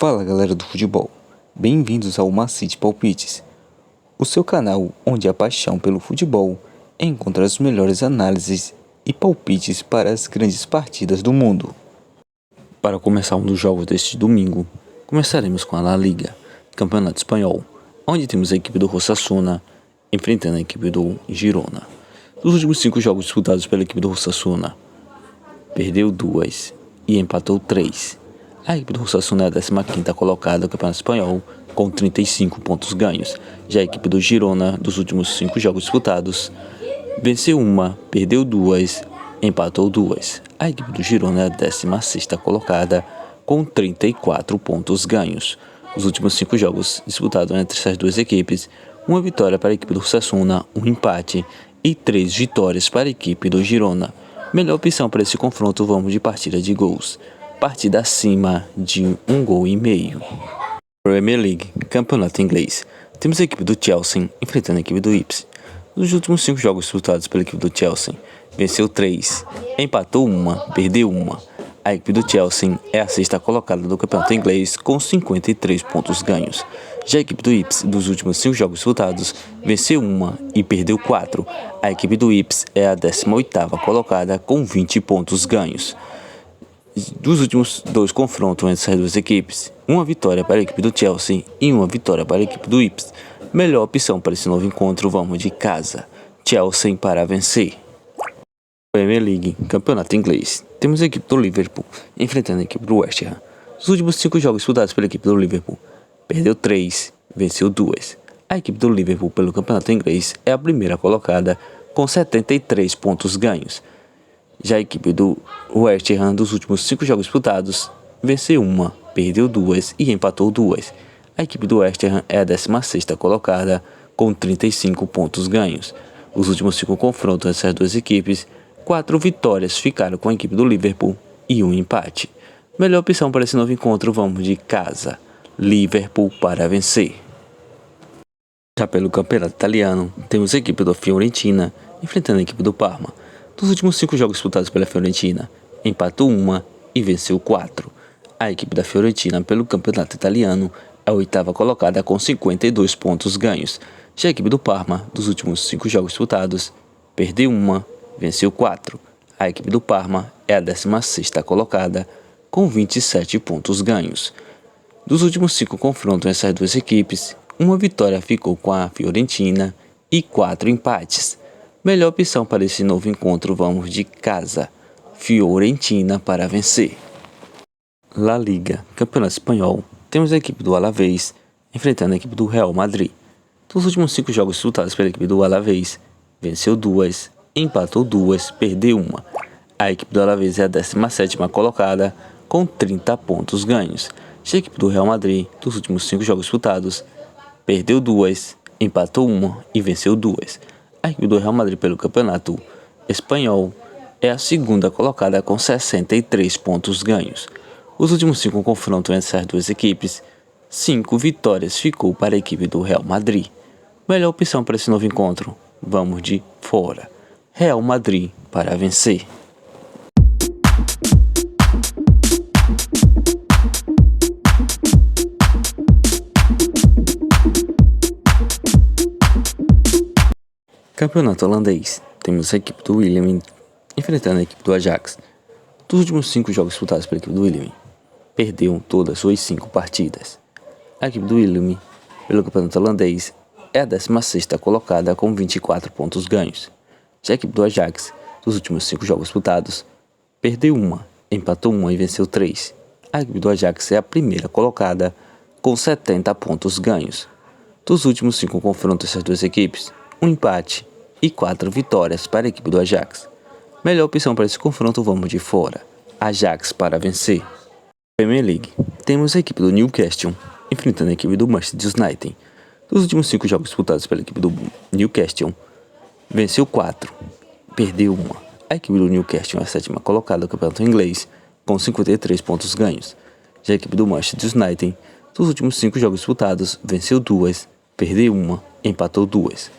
Fala galera do futebol, bem-vindos ao Macite Palpites, o seu canal onde a paixão pelo futebol encontra as melhores análises e palpites para as grandes partidas do mundo. Para começar um dos jogos deste domingo, começaremos com a La Liga, Campeonato Espanhol, onde temos a equipe do Osasuna enfrentando a equipe do Girona. Dos últimos 5 jogos disputados pela equipe do Osasuna, perdeu 2 e empatou 3. A equipe do Osasuna é a 15ª colocada do Campeonato Espanhol, com 35 pontos ganhos. Já a equipe do Girona, dos últimos 5 jogos disputados, venceu 1, perdeu 2, empatou 2. A equipe do Girona é a 16ª colocada, com 34 pontos ganhos. Os últimos 5 jogos disputados entre essas duas equipes, 1 vitória para a equipe do Osasuna, 1 empate e 3 vitórias para a equipe do Girona. Melhor opção para esse confronto, vamos de partida de gols. Partida acima de 1,5 gols. Premier League, Campeonato Inglês. Temos a equipe do Chelsea enfrentando a equipe do Ipswich. Nos últimos 5 jogos disputados pela equipe do Chelsea, venceu 3, empatou 1, perdeu 1. A equipe do Chelsea é a 6ª colocada do Campeonato Inglês com 53 pontos ganhos. Já a equipe do Ipswich, dos últimos 5 jogos disputados, venceu 1 e perdeu 4. A equipe do Ipswich é a 18ª colocada com 20 pontos ganhos. Dos últimos 2 confrontos entre essas duas equipes, 1 vitória para a equipe do Chelsea e 1 vitória para a equipe do Ipswich. Melhor opção para esse novo encontro, vamos de casa. Chelsea para vencer. Premier League, Campeonato Inglês. Temos a equipe do Liverpool enfrentando a equipe do West Ham. Nos últimos 5 jogos disputados pela equipe do Liverpool, perdeu 3, venceu 2. A equipe do Liverpool pelo Campeonato Inglês é a primeira colocada com 73 pontos ganhos. Já a equipe do West Ham, dos últimos 5 jogos disputados, venceu 1, perdeu 2 e empatou 2. A equipe do West Ham é a 16ª colocada com 35 pontos ganhos. Os últimos 5 confrontos dessas duas equipes, 4 vitórias ficaram com a equipe do Liverpool e 1 empate. Melhor opção para esse novo encontro, vamos de casa. Liverpool para vencer. Já pelo Campeonato Italiano, temos a equipe do Fiorentina enfrentando a equipe do Parma. Dos últimos 5 jogos disputados pela Fiorentina, empatou 1 e venceu 4. A equipe da Fiorentina pelo Campeonato Italiano é a 8ª colocada com 52 pontos ganhos. Já a equipe do Parma, dos últimos 5 jogos disputados, perdeu 1, venceu 4. A equipe do Parma é a 16ª colocada com 27 pontos ganhos. Dos últimos 5 confrontos essas duas equipes, 1 vitória ficou com a Fiorentina e 4 empates. Melhor opção para esse novo encontro, vamos de casa. Fiorentina para vencer. La Liga, Campeonato Espanhol. Temos a equipe do Alavés enfrentando a equipe do Real Madrid. Dos últimos 5 jogos disputados pela equipe do Alavés, venceu 2, empatou 2, perdeu 1. A equipe do Alavés é a 17ª colocada com 30 pontos ganhos. Já a equipe do Real Madrid, dos últimos 5 jogos disputados, perdeu 2, empatou 1 e venceu 2. A equipe do Real Madrid pelo Campeonato Espanhol é a 2ª colocada com 63 pontos ganhos. Os últimos 5 confrontos entre essas duas equipes, 5 vitórias ficou para a equipe do Real Madrid. Melhor opção para esse novo encontro, vamos de fora. Real Madrid para vencer. Campeonato Holandês. Temos a equipe do Willem enfrentando a equipe do Ajax. Dos últimos 5 jogos disputados pela equipe do Willem, perdeu todas as suas 5 partidas. A equipe do Willem, pelo Campeonato Holandês, é a 16ª colocada com 24 pontos ganhos. Já a equipe do Ajax, dos últimos 5 jogos disputados, perdeu 1, empatou 1 e venceu 3. A equipe do Ajax é a primeira colocada com 70 pontos ganhos. Dos últimos 5 confrontos dessas duas equipes, 1 empate e 4 vitórias para a equipe do Ajax. Melhor opção para esse confronto, vamos de fora. Ajax para vencer. Premier League. Temos a equipe do Newcastle enfrentando a equipe do Manchester United. Dos últimos 5 jogos disputados pela equipe do Newcastle, venceu 4, perdeu 1. A equipe do Newcastle é a 7ª colocada do Campeonato Inglês com 53 pontos ganhos. Já a equipe do Manchester United, dos últimos 5 jogos disputados, venceu 2, perdeu 1, empatou 2.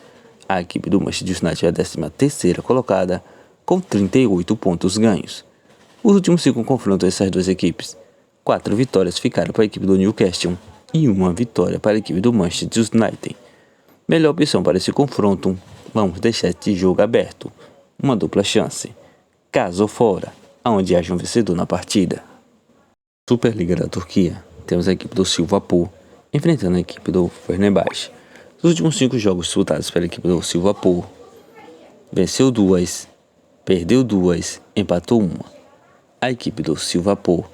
A equipe do Manchester United é a 13ª colocada com 38 pontos ganhos. Os últimos 5 confrontos dessas duas equipes, 4 vitórias ficaram para a equipe do Newcastle e 1 vitória para a equipe do Manchester United. Melhor opção para esse confronto, vamos deixar este jogo aberto, uma dupla chance, caso ou fora, onde haja um vencedor na partida. Superliga da Turquia, temos a equipe do Sivasspor enfrentando a equipe do Fenerbahçe. Nos últimos 5 jogos disputados pela equipe do Sivasspor, venceu 2, perdeu 2, empatou 1. A equipe do Sivasspor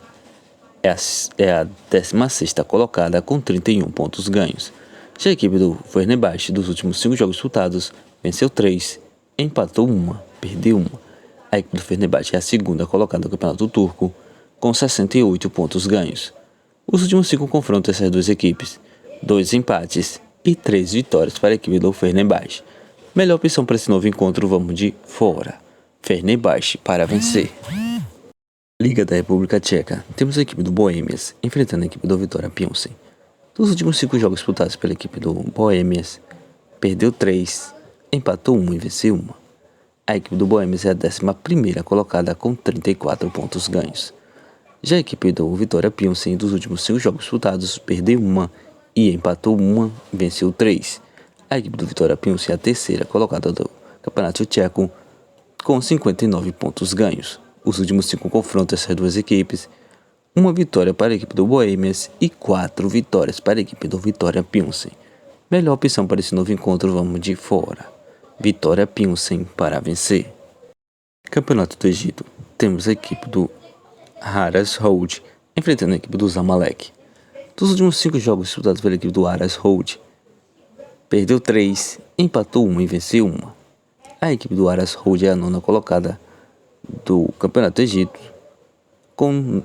é a 16ª colocada com 31 pontos ganhos. Já a equipe do Fenerbahçe, dos últimos 5 jogos disputados, venceu 3, empatou 1, perdeu 1. A equipe do Fenerbahçe é a 2ª colocada do Campeonato Turco com 68 pontos ganhos. Os últimos 5 confrontos dessas duas equipes, 2 empates e 3 vitórias para a equipe do Fenerbahçe. Melhor opção para esse novo encontro, vamos de fora. Fenerbahçe para vencer. Liga da República Tcheca, temos a equipe do Bohemians enfrentando a equipe do Vitória Pilsen. Dos últimos 5 jogos disputados pela equipe do Bohemians, perdeu 3, empatou 1 e venceu 1. A equipe do Bohemians é a 11ª colocada com 34 pontos ganhos. Já a equipe do Vitória Pilsen, dos últimos 5 jogos disputados, perdeu 1 e empatou 1 e venceu 3. A equipe do Vitória Pilsen é a 3ª colocada do Campeonato Tcheco com 59 pontos ganhos. Os últimos 5 confrontos dessas duas equipes, 1 vitória para a equipe do Bohemians e 4 vitórias para a equipe do Vitória Pilsen. Melhor opção para esse novo encontro, vamos de fora. Vitória Pilsen para vencer. Campeonato do Egito, temos a equipe do Aras Road enfrentando a equipe do Zamalek. Dos últimos 5 jogos disputados pela equipe do Aras Road, perdeu 3, empatou 1 e venceu 1. A equipe do Aras Road é a 9ª colocada do Campeonato do Egito com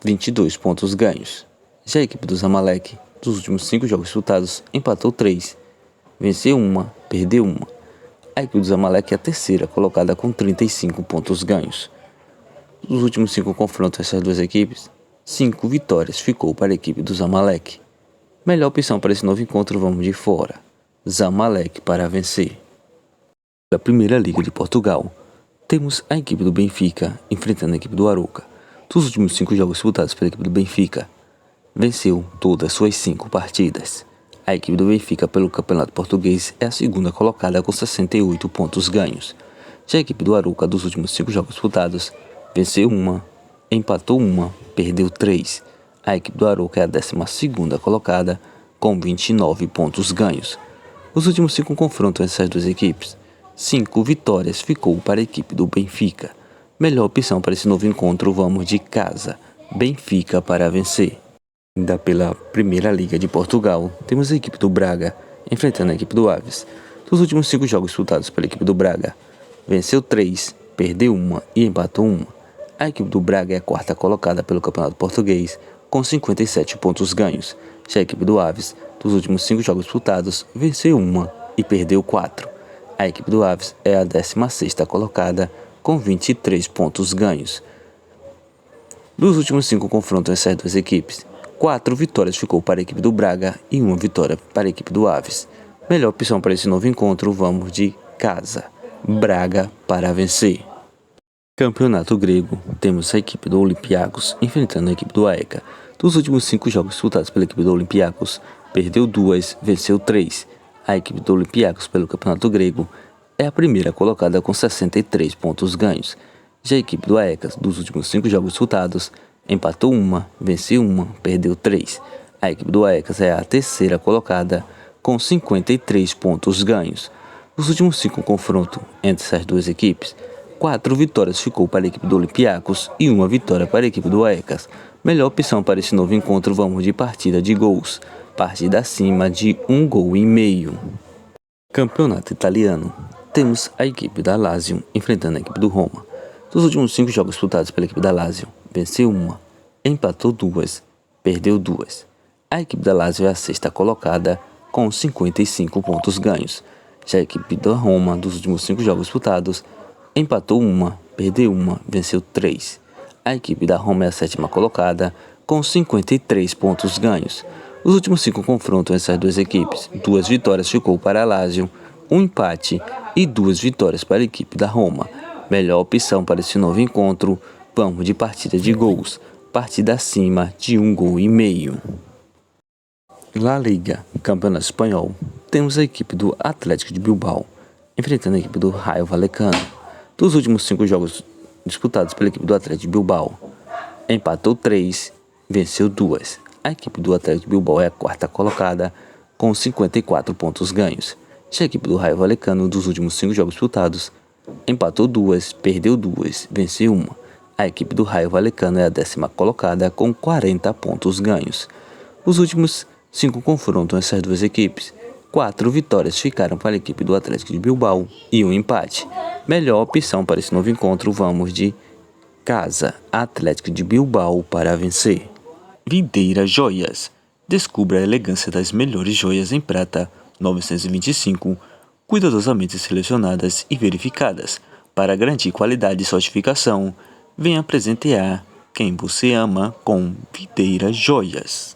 22 pontos ganhos. Já a equipe do Zamalek, dos últimos 5 jogos disputados, empatou 3, venceu 1, perdeu 1. A equipe do Zamalek é a 3ª colocada com 35 pontos ganhos. Dos últimos 5 confrontos dessas duas equipes, 5 vitórias ficou para a equipe do Zamalek. Melhor opção para esse novo encontro, vamos de fora. Zamalek para vencer. Da Primeira Liga de Portugal, temos a equipe do Benfica enfrentando a equipe do Arouca. Dos últimos 5 jogos disputados pela equipe do Benfica, venceu todas suas 5 partidas. A equipe do Benfica pelo Campeonato Português é a 2ª colocada com 68 pontos ganhos. Já a equipe do Arouca, dos últimos 5 jogos disputados, venceu 1, empatou 1, perdeu 3. A equipe do Arouca é a 12ª colocada com 29 pontos ganhos. Os últimos 5 confrontos dessas duas equipes, 5 vitórias ficou para a equipe do Benfica. Melhor opção para esse novo encontro, vamos de casa. Benfica para vencer. Ainda pela Primeira Liga de Portugal, temos a equipe do Braga enfrentando a equipe do Aves. Dos últimos 5 jogos disputados pela equipe do Braga, venceu 3, perdeu 1 e empatou 1. A equipe do Braga é a 4ª colocada pelo Campeonato Português com 57 pontos ganhos. Já a equipe do Aves, dos últimos 5 jogos disputados, venceu 1 e perdeu 4. A equipe do Aves é a 16ª colocada com 23 pontos ganhos. Dos últimos 5 confrontos dessas duas equipes, 4 vitórias ficou para a equipe do Braga e 1 vitória para a equipe do Aves. Melhor opção para esse novo encontro, vamos de casa. Braga para vencer. Campeonato grego, temos a equipe do Olympiacos enfrentando a equipe do AEK. Dos últimos 5 jogos disputados pela equipe do Olympiacos, perdeu 2, venceu 3. A equipe do Olympiacos pelo Campeonato grego é a 1ª colocada com 63 pontos ganhos. Já a equipe do AEK, dos últimos 5 jogos disputados, empatou 1, venceu 1, perdeu 3. A equipe do AEK é a 3ª colocada com 53 pontos ganhos. Nos últimos 5 confrontos entre essas duas equipes, 4 vitórias ficou para a equipe do Olympiacos e 1 vitória para a equipe do AEK. Melhor opção para esse novo encontro, vamos de partida de gols. Partida acima de 1,5 gols. Campeonato italiano, temos a equipe da Lazio enfrentando a equipe do Roma. Dos últimos 5 jogos disputados pela equipe da Lazio, venceu 1, empatou 2, perdeu 2. A equipe da Lazio é a 6ª colocada com 55 pontos ganhos. Já a equipe da Roma, dos últimos 5 jogos disputados, empatou 1, perdeu 1, venceu 3. A equipe da Roma é a 7ª colocada com 53 pontos ganhos. Os últimos 5 confrontos entre essas duas equipes, 2 vitórias ficou para a Lazio, 1 empate e 2 vitórias para a equipe da Roma. Melhor opção para esse novo encontro, vamos de partida de gols. partida acima de 1,5 gols. La Liga, Campeonato Espanhol, temos a equipe do Atlético de Bilbao enfrentando a equipe do Rayo Vallecano. Dos últimos 5 jogos disputados pela equipe do Atlético de Bilbao, empatou 3, venceu 2. A equipe do Atlético de Bilbao é a quarta colocada com 54 pontos ganhos. Já a equipe do Rayo Vallecano, dos últimos 5 jogos disputados, empatou 2, perdeu 2, venceu 1. A equipe do Rayo Vallecano é a 10ª colocada com 40 pontos ganhos. Os últimos 5 confrontam essas duas equipes. 4 vitórias ficaram para a equipe do Atlético de Bilbao e 1 empate. Melhor opção para esse novo encontro, vamos de casa, Atlético de Bilbao para vencer. Videira Joias. Descubra a elegância das melhores joias em prata 925, cuidadosamente selecionadas e verificadas. Para garantir qualidade e certificação, venha presentear quem você ama com Videira Joias.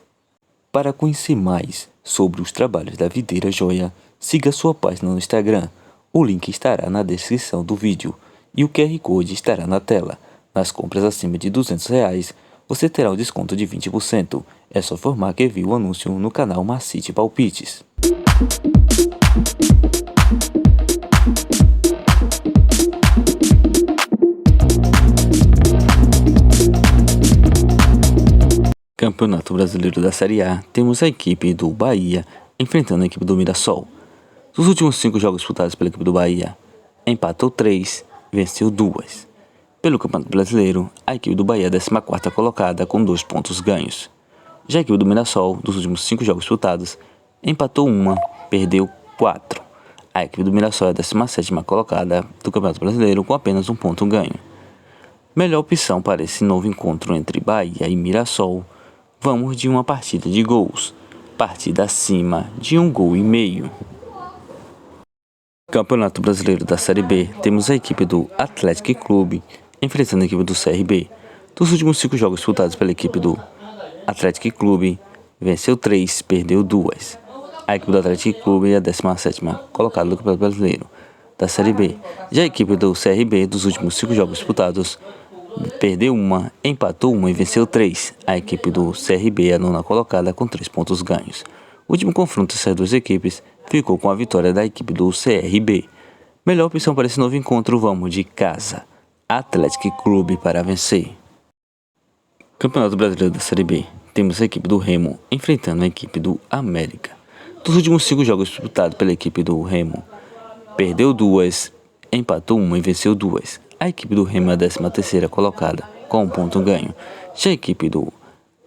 Para conhecer mais sobre os trabalhos da Videira Joia, siga sua página no Instagram. O link estará na descrição do vídeo e o QR Code estará na tela. Nas compras acima de R$200, você terá um desconto de 20%. É só informar que viu o anúncio no canal Macite Palpites. Campeonato Brasileiro da Série A, temos a equipe do Bahia enfrentando a equipe do Mirassol. Dos últimos 5 jogos disputados pela equipe do Bahia, empatou 3, venceu 2. Pelo Campeonato Brasileiro, a equipe do Bahia é a 14ª colocada com 2 pontos ganhos. Já a equipe do Mirassol, dos últimos 5 jogos disputados, empatou 1, perdeu 4. A equipe do Mirassol é a 17ª colocada do Campeonato Brasileiro com apenas 1 ponto ganho. Melhor opção para esse novo encontro entre Bahia e Mirassol, vamos de uma partida de gols, partida acima de 1,5 gols. Campeonato Brasileiro da Série B, temos a equipe do Atlético Clube enfrentando a equipe do CRB. Dos últimos 5 jogos disputados pela equipe do Atlético Clube, venceu 3, perdeu 2. A equipe do Atlético Clube é a 17ª colocada do Campeonato Brasileiro da Série B. Já a equipe do CRB, dos últimos 5 jogos disputados, perdeu 1, empatou 1 e venceu 3. A equipe do CRB é a 9ª colocada com 3 pontos ganhos. O último confronto dessas duas equipes ficou com a vitória da equipe do CRB. Melhor opção para esse novo encontro, vamos de casa, Atlético Clube para vencer. Campeonato Brasileiro da Série B, temos a equipe do Remo enfrentando a equipe do América. Dos últimos 5 jogos disputados pela equipe do Remo, perdeu 2, empatou 1 e venceu 2. A equipe do Remo é a 13ª colocada, com 1 ponto ganho. Já a equipe do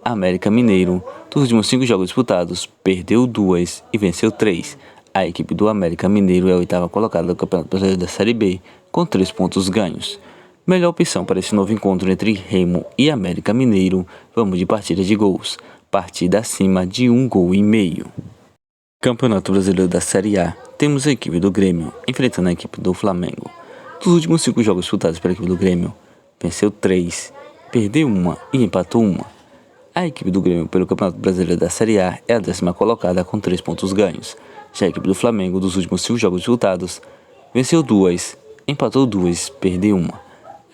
América Mineiro, dos últimos 5 jogos disputados, perdeu 2 e venceu 3. A equipe do América Mineiro é a 8ª colocada do Campeonato Brasileiro da Série B, com 3 pontos ganhos. Melhor opção para esse novo encontro entre Remo e América Mineiro, vamos de partida de gols, partida acima de 1,5 gols. Campeonato Brasileiro da Série A, temos a equipe do Grêmio enfrentando a equipe do Flamengo. Dos últimos 5 jogos disputados pela equipe do Grêmio, venceu 3, perdeu 1 e empatou 1. A equipe do Grêmio pelo Campeonato Brasileiro da Série A é a 10ª colocada com 3 pontos ganhos. Já a equipe do Flamengo, dos últimos 5 jogos disputados, venceu 2, empatou 2, perdeu 1.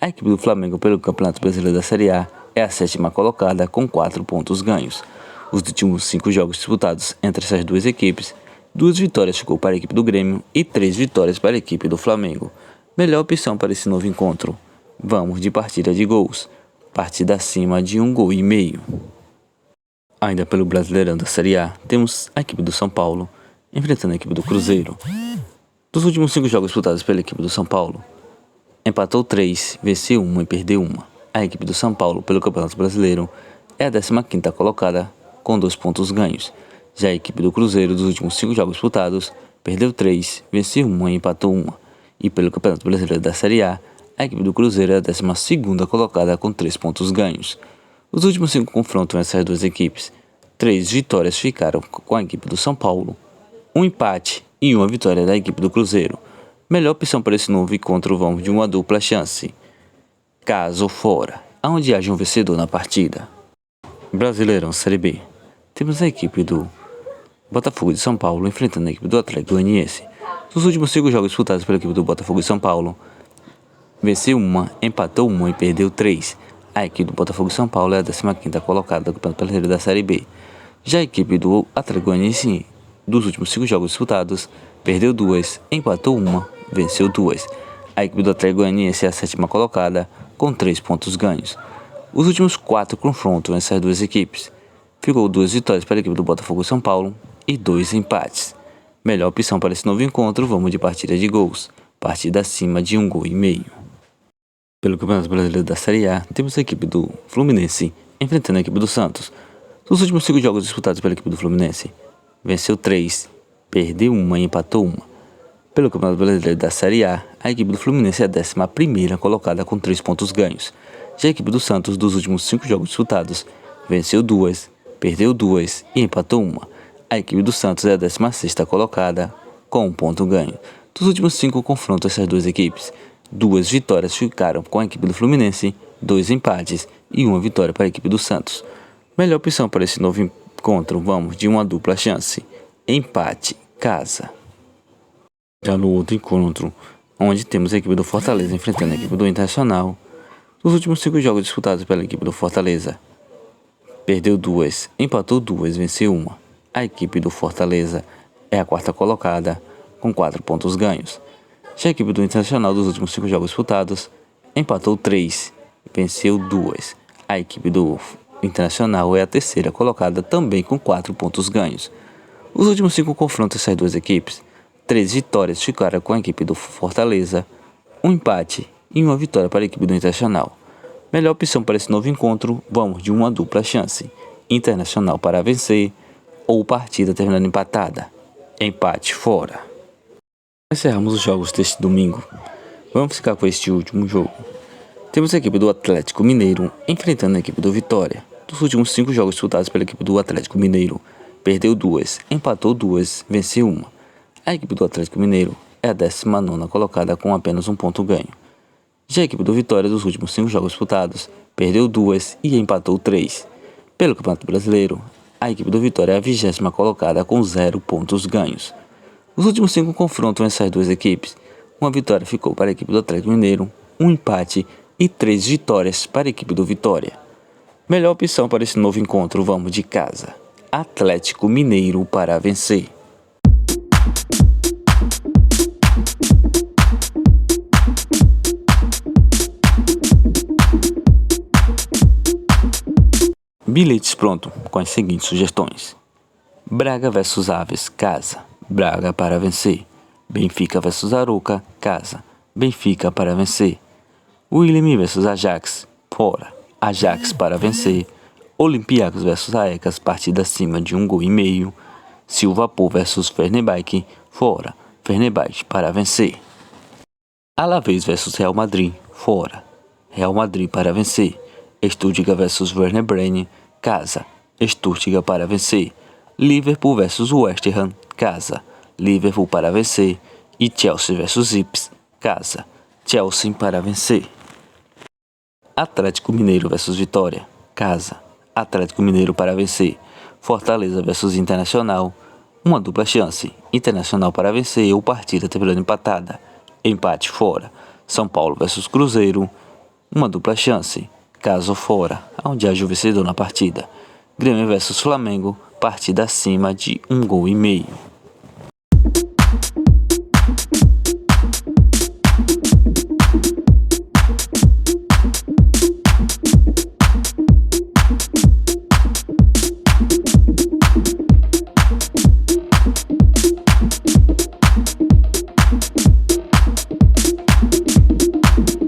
A equipe do Flamengo pelo Campeonato Brasileiro da Série A é a 7ª colocada com 4 pontos ganhos. Os últimos 5 jogos disputados entre essas duas equipes, 2 vitórias ficou para a equipe do Grêmio e 3 vitórias para a equipe do Flamengo. Melhor opção para esse novo encontro, vamos de partida de gols, partida acima de 1,5 gols. Ainda pelo Brasileirão da Série A, temos a equipe do São Paulo enfrentando a equipe do Cruzeiro. Dos últimos 5 jogos disputados pela equipe do São Paulo, empatou 3, venceu 1 e perdeu 1. A equipe do São Paulo pelo Campeonato Brasileiro é a 15ª colocada com 2 pontos ganhos. Já a equipe do Cruzeiro, dos últimos 5 jogos disputados, perdeu 3, venceu 1 e empatou 1. E pelo Campeonato Brasileiro da Série A, a equipe do Cruzeiro é a 12ª colocada com 3 pontos ganhos. Os últimos 5 confrontos entre essas duas equipes, 3 vitórias ficaram com a equipe do São Paulo, 1 empate e 1 vitória da equipe do Cruzeiro. Melhor opção para esse novo encontro, vamos de uma dupla chance, caso fora, onde haja um vencedor na partida. Brasileirão Série B, temos a equipe do Botafogo de São Paulo enfrentando a equipe do Atlético Goianiense. Dos últimos 5 jogos disputados pela equipe do Botafogo de São Paulo, venceu 1, empatou 1 e perdeu 3. A equipe do Botafogo São Paulo é a 15ª colocada do Campeonato Brasileiro da Série B. Já a equipe do Atlético Goianiense, dos últimos 5 jogos disputados, perdeu 2, empatou 1, venceu 2. A equipe do Atlético Goianiense é a 7ª colocada, com 3 pontos ganhos. Os últimos 4 confrontos entre as duas equipes, ficou 2 vitórias para a equipe do Botafogo São Paulo e 2 empates. Melhor opção para esse novo encontro, vamos de partida de gols, partida acima de 1,5 gols. Pelo Campeonato Brasileiro da Série A, temos a equipe do Fluminense enfrentando a equipe do Santos. Nos últimos 5 jogos disputados pela equipe do Fluminense, venceu 3, perdeu 1 e empatou 1. Pelo Campeonato Brasileiro da Série A, a equipe do Fluminense é a 11ª colocada com 3 pontos ganhos. Já a equipe do Santos, dos últimos 5 jogos disputados, venceu 2, perdeu 2 e empatou 1. A equipe do Santos é a 16ª colocada com 1 ponto ganho. Dos últimos 5 confrontos essas duas equipes, 2 vitórias ficaram com a equipe do Fluminense, 2 empates e 1 vitória para a equipe do Santos. Melhor opção para esse novo encontro, vamos de uma dupla chance, empate, casa. Já no outro encontro, onde temos a equipe do Fortaleza enfrentando a equipe do Internacional, nos últimos 5 jogos disputados pela equipe do Fortaleza, perdeu 2, empatou 2, venceu 1. A equipe do Fortaleza é a 4ª colocada, com 4 pontos ganhos. Já a equipe do Internacional, dos últimos 5 jogos disputados, empatou 3, venceu 2. A equipe do Internacional é a 3ª colocada, também com 4 pontos ganhos. Os últimos 5 confrontos dessas duas equipes, 3 vitórias ficaram com a equipe do Fortaleza, 1 empate e 1 vitória para a equipe do Internacional. Melhor opção para esse novo encontro, vamos de uma dupla chance, Internacional para vencer ou partida terminando empatada, empate fora. Encerramos os jogos deste domingo. Vamos ficar com este último jogo. Temos a equipe do Atlético Mineiro enfrentando a equipe do Vitória. Dos últimos 5 jogos disputados pela equipe do Atlético Mineiro, perdeu 2, empatou 2, venceu 1. A equipe do Atlético Mineiro é a 19ª colocada com apenas 1 ponto ganho. Já a equipe do Vitória, dos últimos 5 jogos disputados, perdeu 2 e empatou 3. Pelo Campeonato Brasileiro, a equipe do Vitória é a 20ª colocada com 0 pontos ganhos. Os últimos 5 confrontos entre essas duas equipes, 1 vitória ficou para a equipe do Atlético Mineiro, 1 empate e 3 vitórias para a equipe do Vitória. Melhor opção para esse novo encontro, vamos de casa, Atlético Mineiro para vencer. Bilhetes pronto com as seguintes sugestões: Braga vs Aves, casa, Braga para vencer. Benfica vs Arouca, casa, Benfica para vencer. William vs Ajax, fora, Ajax para vencer. Olympiacos vs Aecas, partida acima de 1,5 gols. Silvapol vs Fenerbahçe, fora, Fenerbahçe para vencer. Alavés vs Real Madrid, fora, Real Madrid para vencer. Stuttgart vs Werder Bremen, casa, Stuttgart para vencer. Liverpool vs West Ham, casa, Liverpool para vencer. E Chelsea vs Ipswich, casa, Chelsea para vencer. Atlético Mineiro vs Vitória, casa, Atlético Mineiro para vencer. Fortaleza vs Internacional, uma dupla chance, Internacional para vencer ou partida terminando empatada, empate fora. São Paulo vs Cruzeiro, uma dupla chance, caso fora, onde haja o vencedor na partida. Grêmio vs Flamengo, partida acima de 1,5 gols.